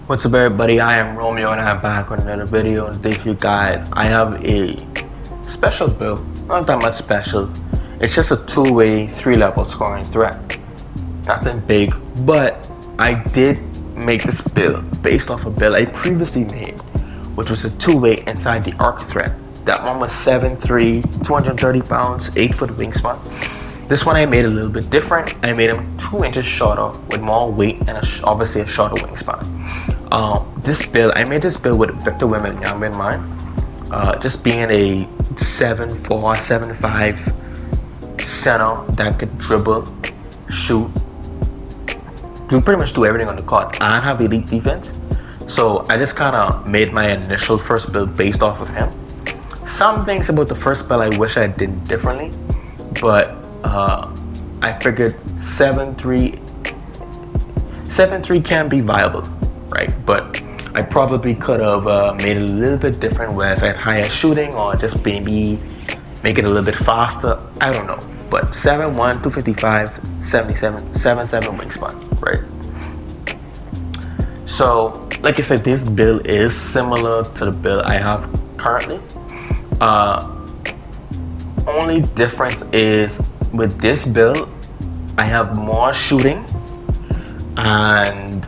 What's up, everybody? I am Romeo and I'm back with another video. And today for you guys, I have a special build. Not that much special. It's just a two-way, three-level scoring threat. Nothing big, but I did make this build based off a build I previously made, which was a two-way inside the arc threat. That one was 7'3", 230 pounds, 8-foot wingspan. This one I made a little bit different. I made him 2 inches shorter with more weight and obviously a shorter wingspan. I made this build with Victor WEMBANYAMA in mind. Just being a 7'4", 7'5" center that could dribble, shoot, pretty much do everything on the court and have elite defense. So I just kind of made my initial first build based off of him. Some things about the first build I wish I did differently, but I figured 7'3" can be viable, right? But I probably could have made it a little bit different, whereas I had higher shooting or just maybe make it a little bit faster. I don't know. But 7'1", 255, 77 wingspan, right? So, like I said, this build is similar to the build I have currently. Only difference is with this build, I have more shooting, and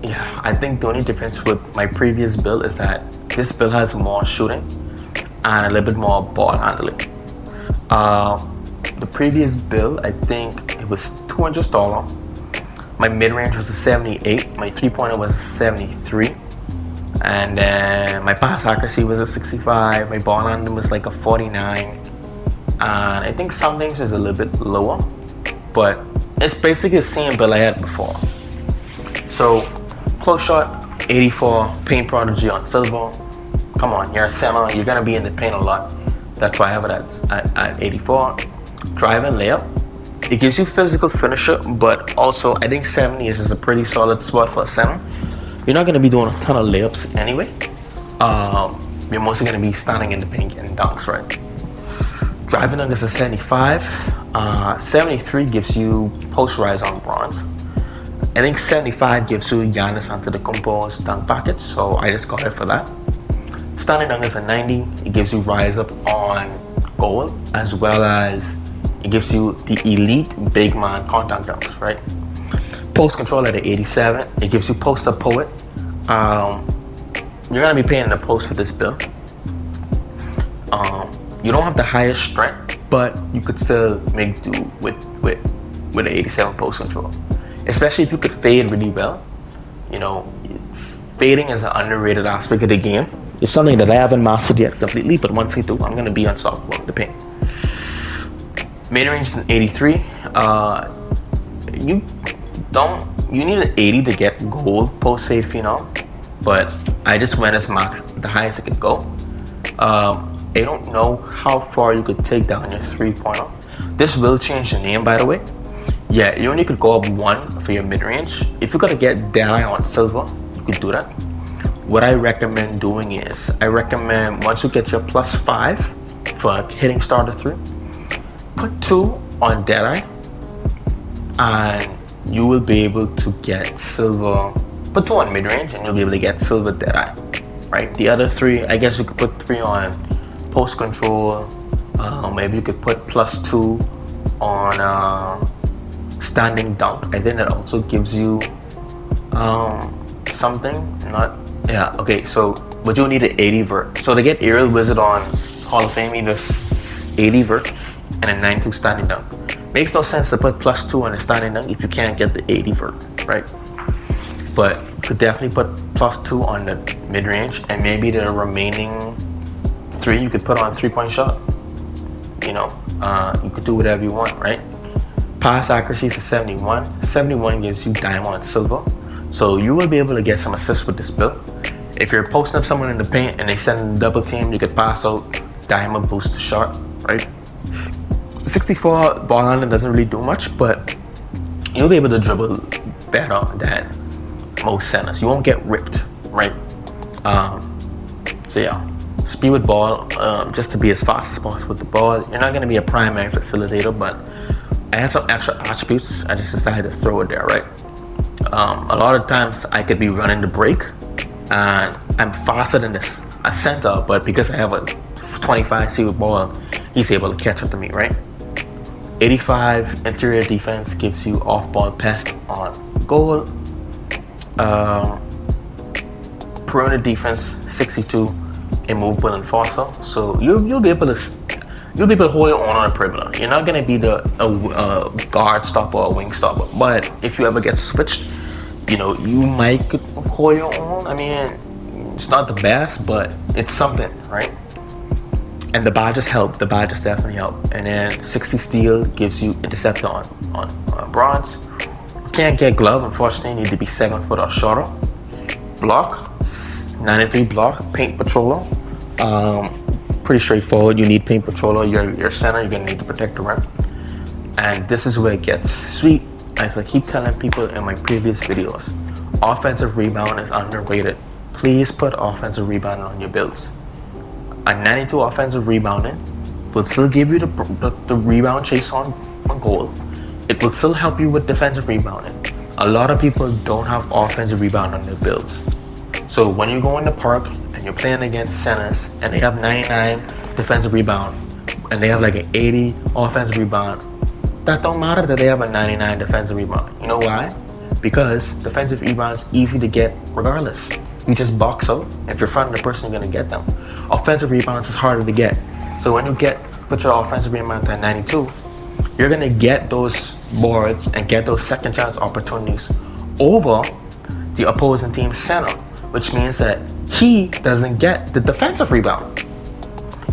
yeah, I think the only difference with my previous build is that this build has more shooting and a little bit more ball handling. The previous build, I think it was 2 inches taller. My mid-range was a 78, my three-pointer was a 73, and then my pass accuracy was a 65, my ball handling was like a 49, and I think some things is a little bit lower, but it's basically the same build I had before. So close shot 84, paint prodigy on silver. Come on, you're a center, you're gonna be in the paint a lot. That's why I have it at 84. Drive and layup. It gives you physical finisher, but also I think 70 is a pretty solid spot for a center. You're not gonna be doing a ton of layups anyway. You're mostly gonna be standing in the paint and dunks, right? Driving dunk is a 75. 73 gives you post rise on bronze. I think 75 gives you Giannis Antetokounmpo's dunk package, so I just got it for that. Standing dunk is a 90. It gives you rise up on gold, as well as it gives you the elite big man contact dunks, right? Post control at an 87. It gives you post up poet. You're gonna be playing in the post with this build. You don't have the highest strength, but you could still make do with an 87 post control, especially if you could fade really well. You know, fading is an underrated aspect of the game. It's something that I haven't mastered yet completely, but once I do, I'm gonna be unstoppable in the paint. Mid-range is an 83. You need an 80 to get gold post fade phenom, but I just went as max, the highest I could go. I don't know how far you could take down your three-pointer. This will change the name, by the way. Yeah, you only could go up 1 for your mid-range. If you're gonna get Deadeye on silver, you could do that. What I recommend doing is, once you get your +5 for hitting starter 3, put 2 on Deadeye, and you will be able to get silver. Put 2 on mid-range, and you'll be able to get silver Deadeye, right? The other 3, I guess you could put 3 on post control. Maybe you could put +2 on standing dunk. I think that also gives you something. Okay, so but you need an 80 vert. So to get Aerial Wizard on Hall of Fame, you need 80 vert and a 92 standing dunk. Makes no sense to put +2 on a standing dunk if you can't get the 80 vert, right? But you could definitely put +2 on the mid-range, and maybe the remaining 3 you could put on 3-point shot. You know, you could do whatever you want, right? Pass accuracy is a 71. 71 gives you diamond and silver, so you will be able to get some assists with this build. If you're posting up someone in the paint and they send a double team, you could pass out diamond, boost the shot, right? 64 ball handling doesn't really do much, but you'll be able to dribble better than most centers. You won't get ripped, right? So yeah, speed with ball, just to be as fast as possible with the ball. You're not going to be a primary facilitator, but I had some extra attributes. I just decided to throw it there, right? A lot of times I could be running the break and I'm faster than this a center, but because I have a 25 speed ball, he's able to catch up to me, right? 85 interior defense gives you off-ball pass on goal. Perimeter defense 62 in movable enforcer. So you'll be able to hold your own on the perimeter. You're not gonna be the guard stopper or wing stopper. But if you ever get switched, you might hold your own. I mean, it's not the best, but it's something, right? And the badges help. The badges definitely help. And then 60 steel gives you interceptor on bronze. Can't get glove, unfortunately. You need to be 7 foot or shorter. Block 93 block. Paint patroller. Pretty straightforward. You need paint patroller. Your center. You're gonna need to protect the rim. And this is where it gets sweet. As I keep telling people in my previous videos, offensive rebound is underrated. Please put offensive rebounding on your builds. A 92 offensive rebounding will still give you the rebound chase on goal. It will still help you with defensive rebounding. A lot of people don't have offensive rebound on their builds. So when you go in the park and you're playing against centers and they have 99 defensive rebound and they have like an 80 offensive rebound, that don't matter that they have a 99 defensive rebound. You know why? Because defensive rebound is easy to get regardless. You just box out. If you're fronting the person, you're gonna get them. Offensive rebounds is harder to get. So when you put your offensive rebound at 92, you're gonna get those boards and get those second chance opportunities over the opposing team's center, which means that he doesn't get the defensive rebound.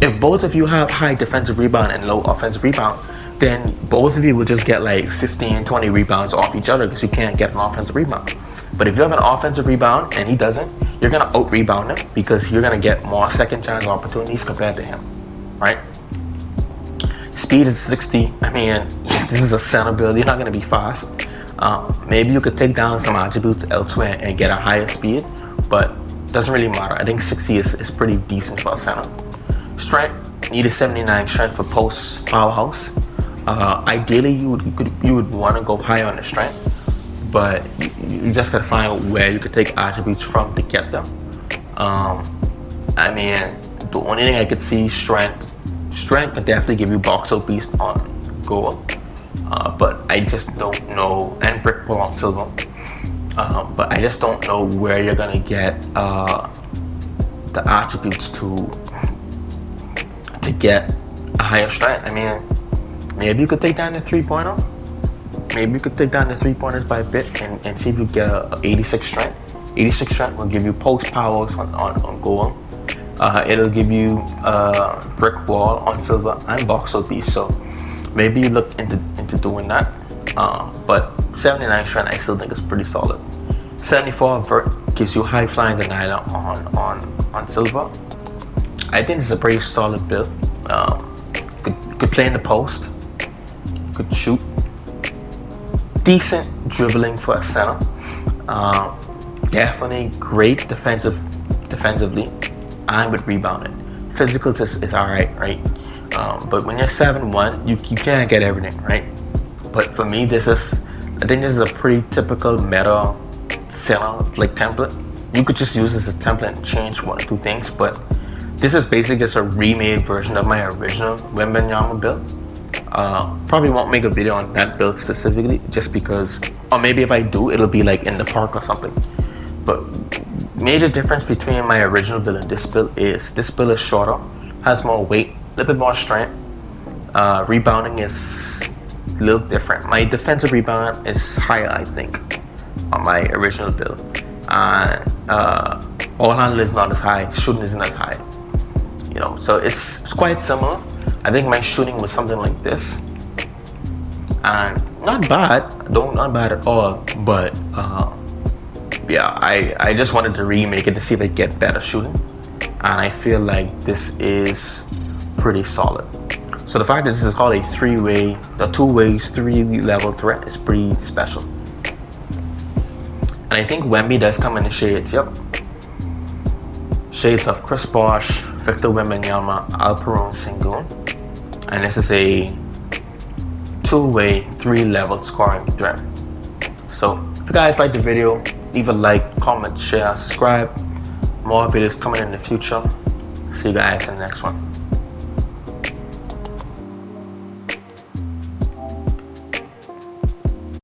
If both of you have high defensive rebound and low offensive rebound, then both of you will just get like 15, 20 rebounds off each other because you can't get an offensive rebound. But if you have an offensive rebound and he doesn't, you're gonna out rebound him because you're gonna get more second chance opportunities compared to him, right? Speed is 60. I mean, this is a center build. You're not gonna be fast. Maybe you could take down some attributes elsewhere and get a higher speed, but it doesn't really matter. I think 60 is pretty decent for a center. Strength, need a 79 strength for post powerhouse. Ideally, you would want to go higher on the strength, but you just gotta find out where you could take attributes from to get them. I mean, the only thing I could see strength can definitely give you box out beast on goal, but I just don't know, and brick pull on silver. But I just don't know where you're gonna get the attributes to get a higher strength. I mean, maybe you could take down the 3-pointer. Maybe you could take down the 3-pointers by a bit and see if you get a 86 strength. 86 strength will give you post powers on goal. It'll give you brick wall on silver and box out beast. So maybe you look into doing that. But 79 strength I still think is pretty solid. 74 vert gives you high flying denial on silver. I think this is a pretty solid build. Could play in the post, could shoot. Decent dribbling for a center. Definitely great defensively and with rebounding. Physical is alright, right? But when you're 7'1", you can't get everything, right? But for me, I think this is a pretty typical meta center like template. You could just use this as a template and change 1 or 2 things, but this is basically just a remade version of my original WEMBANYAMA build. Probably won't make a video on that build specifically, just because, or maybe if I do, it'll be like in the park or something. But major difference between my original build and this build is shorter, has more weight, a little bit more strength. Rebounding is a little different. My defensive rebound is higher, I think, on my original build. Ball handle is not as high, shooting isn't as high. So it's quite similar. I think my shooting was something like this, and not bad at all. But yeah, I just wanted to remake it to see if I get better shooting, and I feel like this is pretty solid. So the fact that this is called a 3-way, the 2 ways, 3-level threat is pretty special. And I think Wemby does come in the shades. Yep, shades of Chris Bosh, Victor Wembanyama, Alperon Sengun, and this is a 2-way, 3-level scoring threat. So If you guys like the video, leave a like, comment, share, and subscribe. More videos coming in the future. See you guys in the next one.